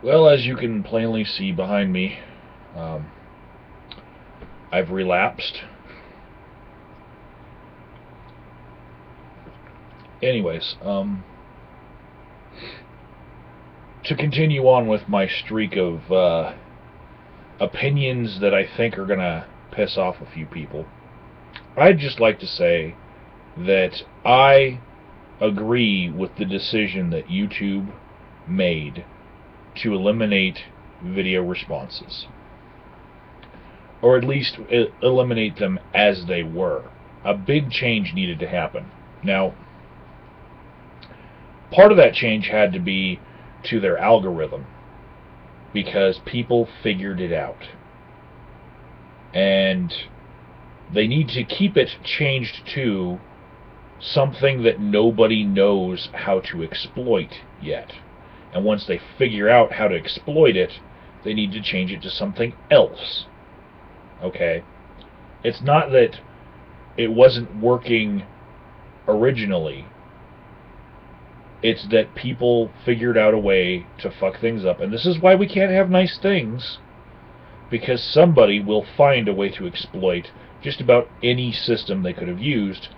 Well, as you can plainly see behind me, um, I've relapsed. Anyways, to continue on with my streak of opinions that I think are going to piss off a few people, I'd just like to say that I agree with the decision that YouTube made to eliminate video responses, or at least eliminate them as they were. A big change needed to happen. Now, part of that change had to be to their algorithm because people figured it out. And they need to keep it changed to something that nobody knows how to exploit yet. And once they figure out how to exploit it, they need to change it to something else. Okay? It's not that it wasn't working originally. It's that people figured out a way to fuck things up. And this is why we can't have nice things, because somebody will find a way to exploit just about any system they could have used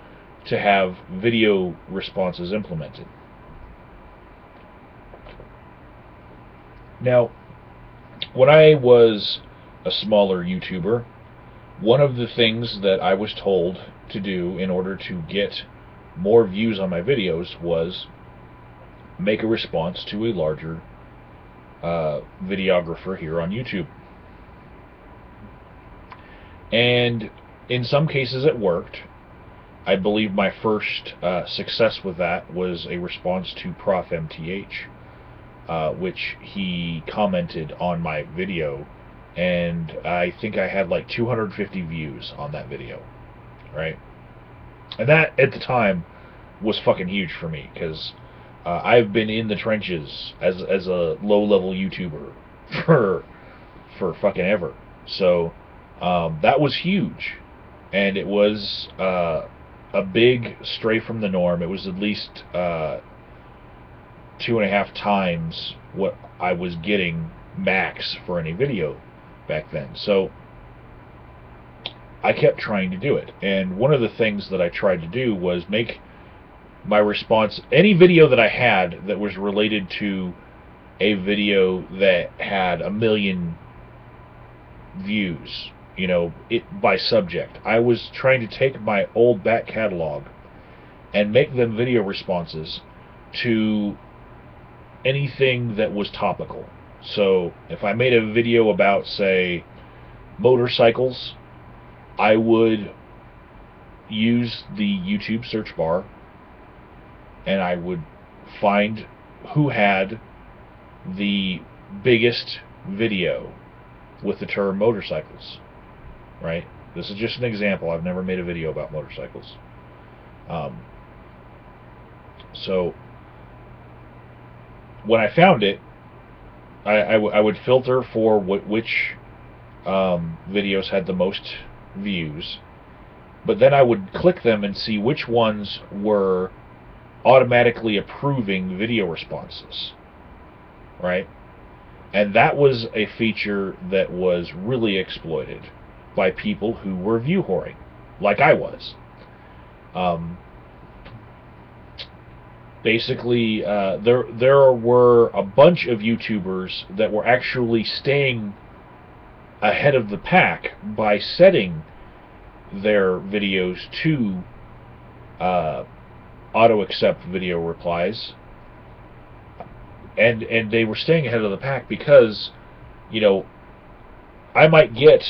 to have video responses implemented. Now, when I was a smaller YouTuber, one of the things that I was told to do in order to get more views on my videos was make a response to a larger videographer here on YouTube. And in some cases it worked. I believe my first success with that was a response to Prof MTH, which he commented on my video, and I think I had like 250 views on that video, right? And that, at the time, was fucking huge for me, because I've been in the trenches as a low-level YouTuber for fucking ever. So that was huge, and it was a big stray from the norm. It was at least 2.5 times what I was getting max for any video back then. So I kept trying to do it, and one of the things that I tried to do was make my response, any video that I had that was related to a video that had 1 million views, you know, it by subject. I was trying to take my old back catalog and make them video responses to anything that was topical. So if I made a video about, say, motorcycles, I would use the YouTube search bar and I would find who had the biggest video with the term motorcycles, right? This is just an example. I've never made a video about motorcycles. So when I found it, I would filter for which videos had the most views, but then I would click them and see which ones were automatically approving video responses, right? And that was a feature that was really exploited by people who were view whoring, like I was. Basically, there were a bunch of YouTubers that were actually staying ahead of the pack by setting their videos to auto accept video replies, and they were staying ahead of the pack because, you know, I might get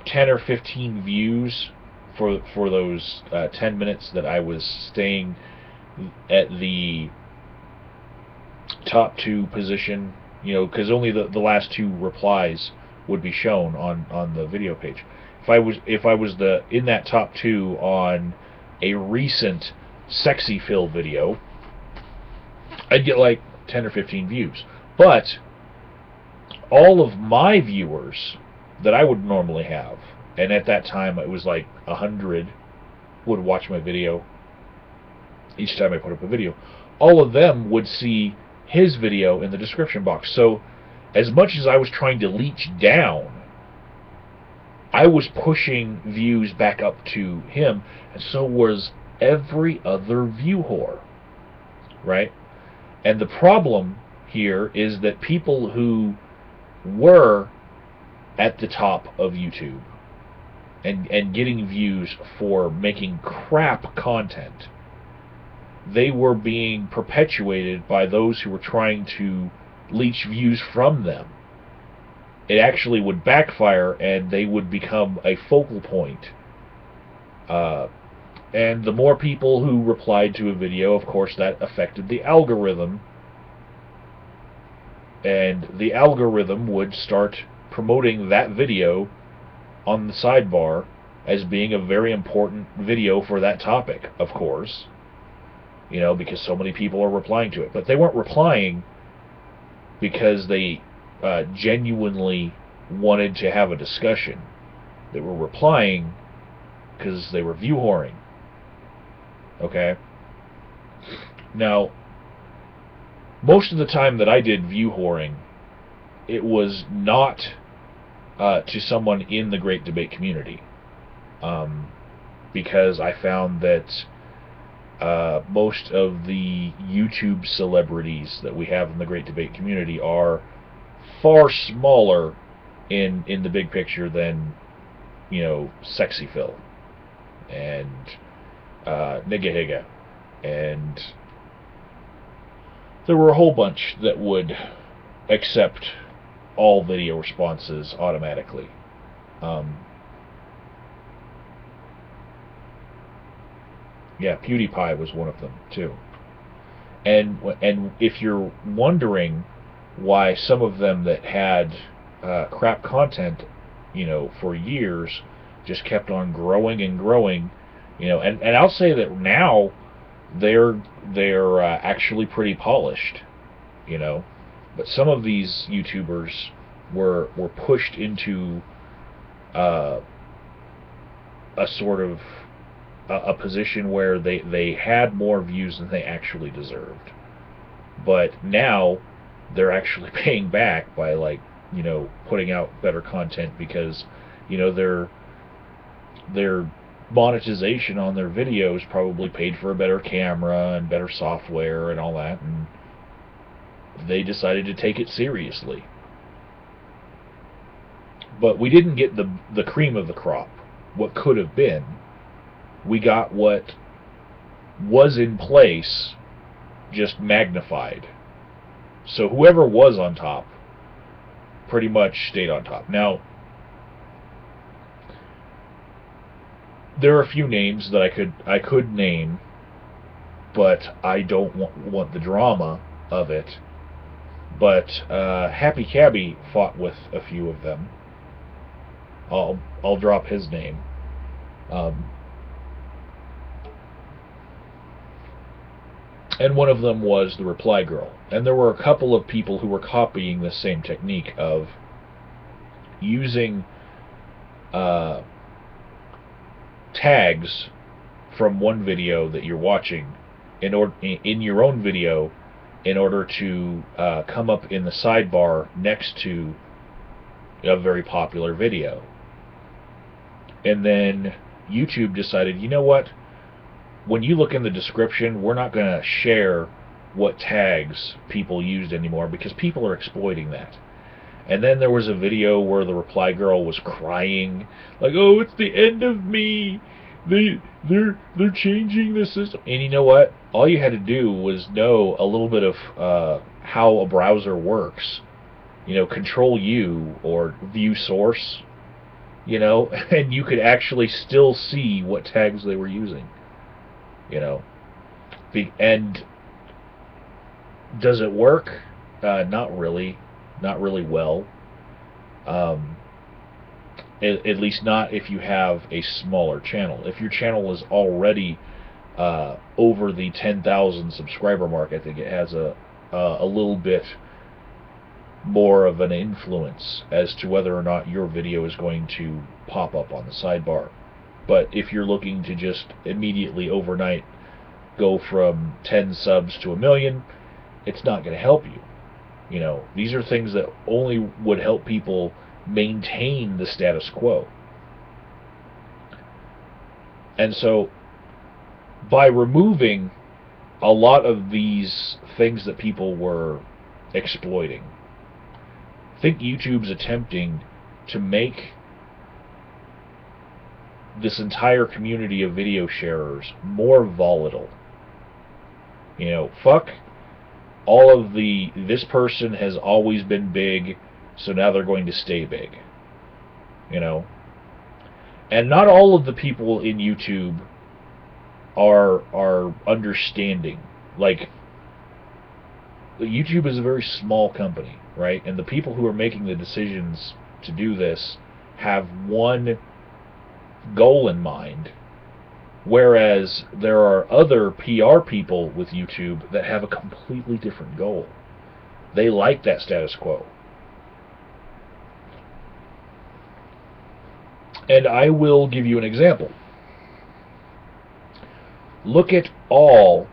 10 or 15 views for those 10 minutes that I was staying at the top 2 position, you know, because only the last 2 replies would be shown on the video page. If I was in that top 2 on a recent sexy fill video, I'd get like 10 or 15 views. But all of my viewers that I would normally have, and at that time it was like 100 would watch my video each time I put up a video, all of them would see his video in the description box. So as much as I was trying to leech down, I was pushing views back up to him, and so was every other view whore, right? And the problem here is that people who were at the top of YouTube and getting views for making crap content, they were being perpetuated by those who were trying to leech views from them. It actually would backfire, and they would become a focal point. And the more people who replied to a video, of course, that affected the algorithm. And the algorithm would start promoting that video on the sidebar as being a very important video for that topic, of course. You know, because so many people are replying to it. But they weren't replying because they genuinely wanted to have a discussion. They were replying because they were view whoring. Okay? Now, most of the time that I did view whoring, it was not to someone in the Great Debate community. Because I found that most of the YouTube celebrities that we have in the Great Debate community are far smaller in the big picture than, you know, Sexy Phil and Nigga Higa, and there were a whole bunch that would accept all video responses automatically. Yeah, PewDiePie was one of them too. And if you're wondering why some of them that had crap content, you know, for years, just kept on growing and growing, you know, and I'll say that now they're actually pretty polished, you know, but some of these YouTubers were pushed into a sort of a position where they had more views than they actually deserved. But now they're actually paying back by, like, you know, putting out better content because, you know, their monetization on their videos probably paid for a better camera and better software and all that, and they decided to take it seriously. But we didn't get the cream of the crop, what could have been. We got what was in place, just magnified. So whoever was on top pretty much stayed on top. Now, there are a few names that I could name, but I don't want the drama of it. But Happy Cabby fought with a few of them. I'll drop his name. And one of them was the Reply Girl. And there were a couple of people who were copying the same technique of using tags from one video that you're watching in your own video in order to come up in the sidebar next to a very popular video. And then YouTube decided, you know what? When you look in the description, we're not going to share what tags people used anymore because people are exploiting that. And then there was a video where the Reply Girl was crying, like, "Oh, it's the end of me. They're changing the system." And you know what? All you had to do was know a little bit of how a browser works. You know, Control U or View Source. You know, and you could actually still see what tags they were using. You know, and does it work? Not really well. At least not if you have a smaller channel. If your channel is already over the 10,000 subscriber mark, I think it has a little bit more of an influence as to whether or not your video is going to pop up on the sidebar. But if you're looking to just immediately overnight go from 10 subs to 1 million, it's not going to help you. You know, these are things that only would help people maintain the status quo. And so, by removing a lot of these things that people were exploiting, I think YouTube's attempting to make this entire community of video sharers more volatile. You know, fuck all of this person has always been big, so now they're going to stay big. You know? And not all of the people in YouTube are understanding. Like, YouTube is a very small company, right? And the people who are making the decisions to do this have one goal in mind, whereas there are other PR people with YouTube that have a completely different goal. They like that status quo. And I will give you an example. Look at all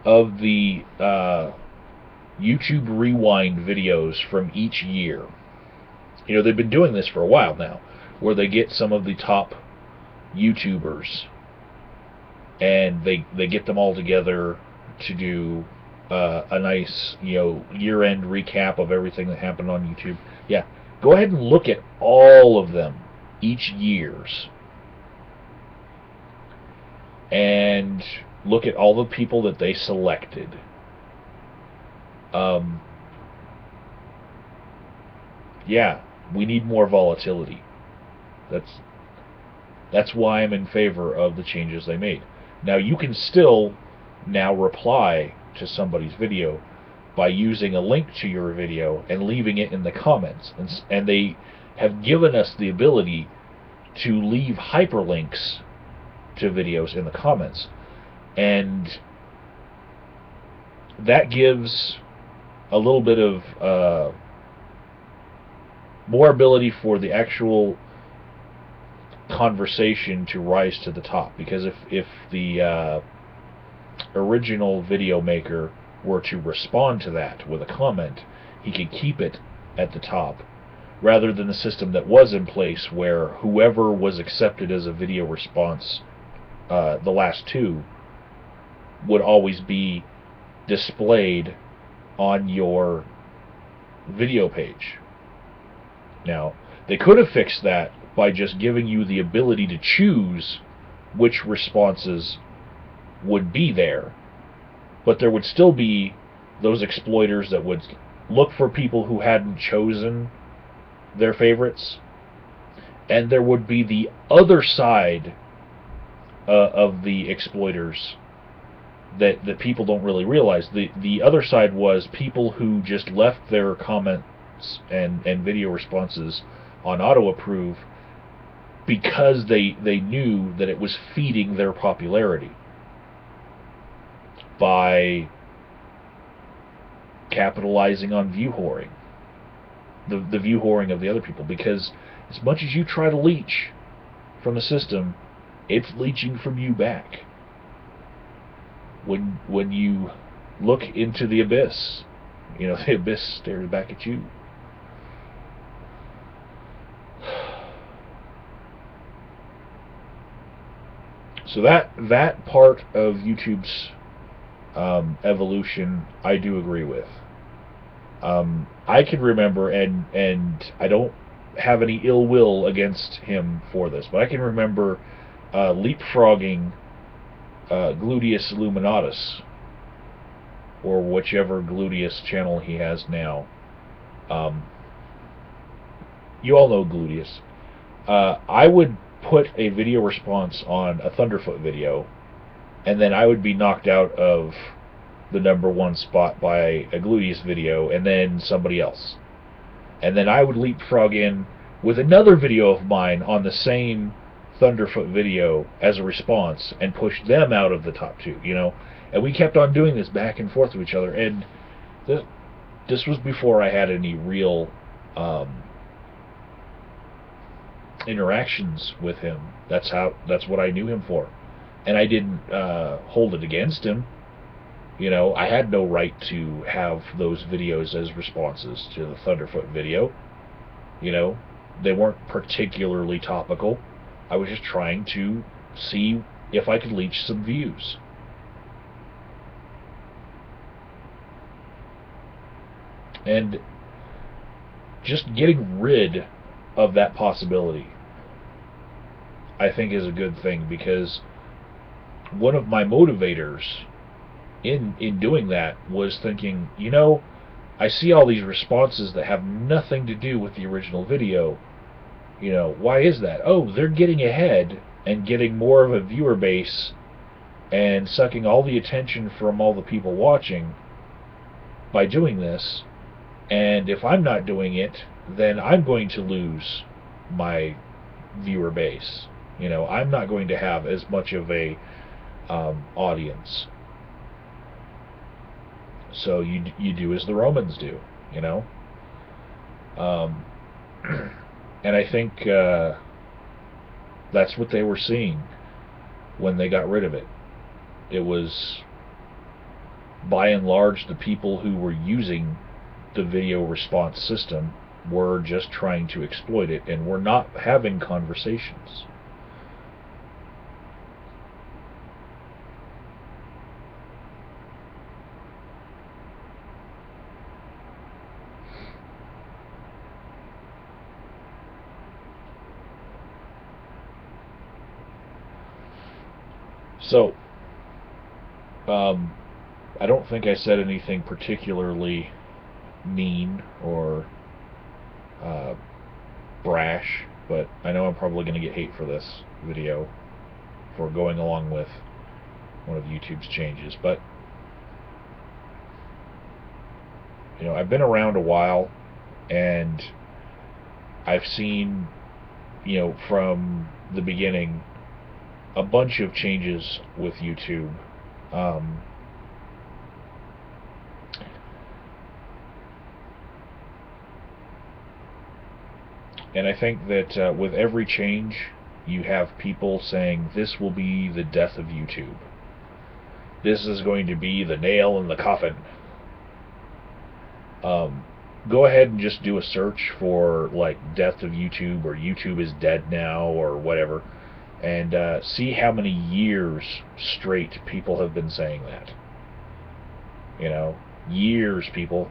of the YouTube Rewind videos from each year. You know, they've been doing this for a while now, where they get some of the top YouTubers and they get them all together to do a nice, you know, year-end recap of everything that happened on YouTube. Yeah, go ahead and look at all of them, each year's, and look at all the people that they selected. Yeah, we need more volatility. That's why I'm in favor of the changes they made. Now, you can still now reply to somebody's video by using a link to your video and leaving it in the comments. And they have given us the ability to leave hyperlinks to videos in the comments. And that gives a little bit of more ability for the actual conversation to rise to the top. Because if the original video maker were to respond to that with a comment, he could keep it at the top, rather than the system that was in place where whoever was accepted as a video response, the last two, would always be displayed on your video page. Now, they could have fixed that by just giving you the ability to choose which responses would be there, but there would still be those exploiters that would look for people who hadn't chosen their favorites, and there would be the other side of the exploiters that people don't really realize. The other side was people who just left their comments and video responses on auto-approve because they knew that it was feeding their popularity by capitalizing on view whoring, the view whoring of the other people. Because as much as you try to leech from the system, it's leeching from you back. When you look into the abyss, you know, the abyss stares back at you. So that part of YouTube's evolution, I do agree with. I can remember, and I don't have any ill will against him for this, but I can remember leapfrogging Gluteus Illuminatus, or whichever Gluteus channel he has now. You all know Gluteus. I would put a video response on a Thunderfoot video, and then I would be knocked out of the #1 spot by a Gluteus video, and then somebody else. And then I would leapfrog in with another video of mine on the same Thunderfoot video as a response, and push them out of the top 2, you know. And we kept on doing this back and forth to each other, and this was before I had any real interactions with him. That's what I knew him for, and I didn't hold it against him. You know, I had no right to have those videos as responses to the Thunderfoot video. You know, they weren't particularly topical. I was just trying to see if I could leech some views. And just getting rid of that possibility, I think, is a good thing, because one of my motivators in doing that was thinking, you know, I see all these responses that have nothing to do with the original video. You know, why is that? Oh, they're getting ahead and getting more of a viewer base and sucking all the attention from all the people watching by doing this. And if I'm not doing it, then I'm going to lose my viewer base. You know, I'm not going to have as much of a audience. So you do as the Romans do, you know. Um, and I think that's what they were seeing when they got rid of it. It was, by and large, the people who were using the video response system were just trying to exploit it, and were not having conversations. So, I don't think I said anything particularly mean or uh, brash, but I know I'm probably going to get hate for this video for going along with one of YouTube's changes. But, you know, I've been around a while, and I've seen, you know, from the beginning, a bunch of changes with YouTube. And I think that with every change, you have people saying, this will be the death of YouTube. This is going to be the nail in the coffin. Go ahead and just do a search for, like, death of YouTube, or YouTube is dead now, or whatever, and see how many years straight people have been saying that. You know, years, people.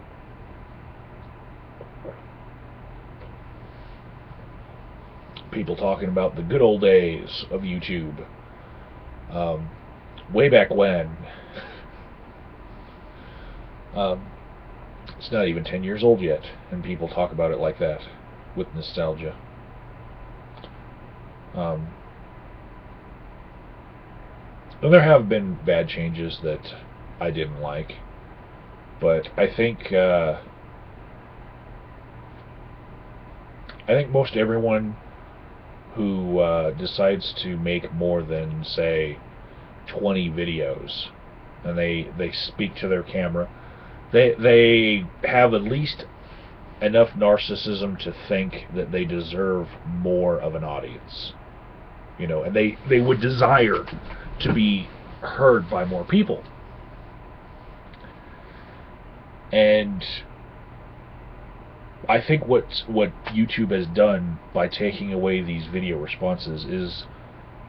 People talking about the good old days of YouTube. Way back when. It's not even 10 years old yet, and people talk about it like that, with nostalgia. And there have been bad changes that I didn't like, but I think most everyone who decides to make more than, say, 20 videos, and they speak to their camera, they have at least enough narcissism to think that they deserve more of an audience. You know, and they would desire to be heard by more people. And I think what YouTube has done by taking away these video responses is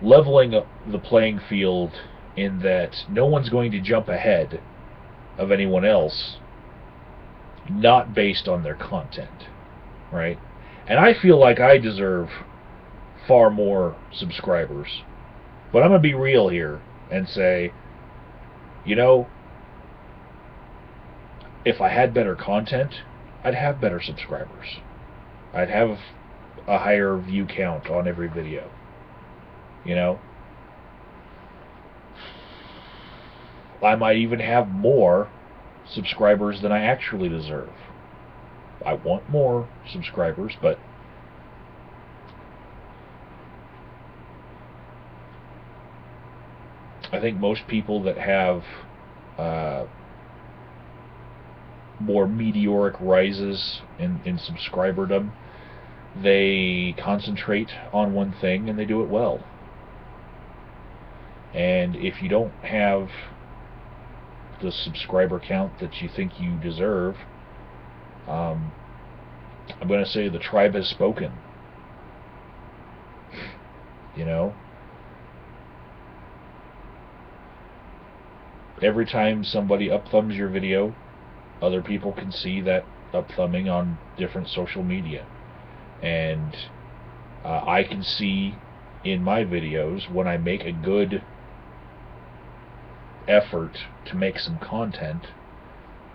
leveling up the playing field, in that no one's going to jump ahead of anyone else, not based on their content, right? And I feel like I deserve far more subscribers, but I'm going to be real here and say, you know, if I had better content, I'd have better subscribers. I'd have a higher view count on every video. You know? I might even have more subscribers than I actually deserve. I want more subscribers, but I think most people that have more meteoric rises in subscriberdom, they concentrate on one thing and they do it well. And if you don't have the subscriber count that you think you deserve, I'm going to say the tribe has spoken. You know, every time somebody up-thumbs your video, other people can see that up-thumbing on different social media. And I can see in my videos when I make a good effort to make some content,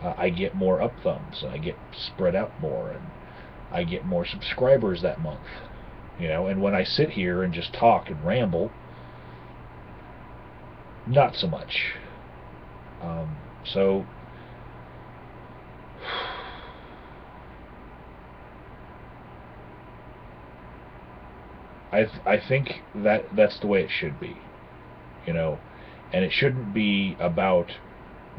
I get more up-thumbs, and I get spread out more, and I get more subscribers that month. You know, and when I sit here and just talk and ramble, not so much. So I think that's the way it should be, you know, and it shouldn't be about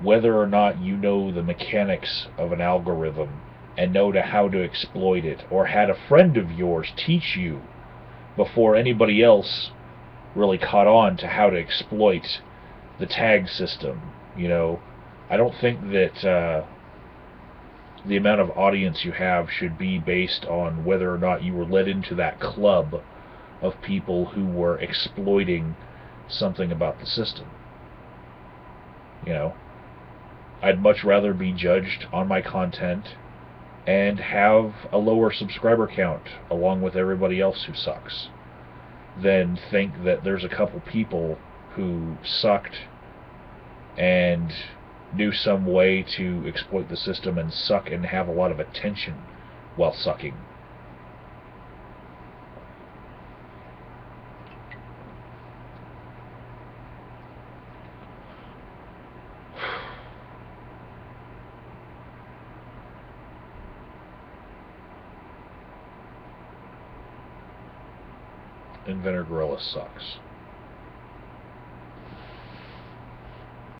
whether or not you know the mechanics of an algorithm and know how to exploit it, or had a friend of yours teach you before anybody else really caught on to how to exploit the tag system. You know, I don't think that the amount of audience you have should be based on whether or not you were led into that club of people who were exploiting something about the system. You know, I'd much rather be judged on my content and have a lower subscriber count along with everybody else who sucks than think that there's a couple people who sucked and knew some way to exploit the system and suck and have a lot of attention while sucking. Inventor Gorilla sucks.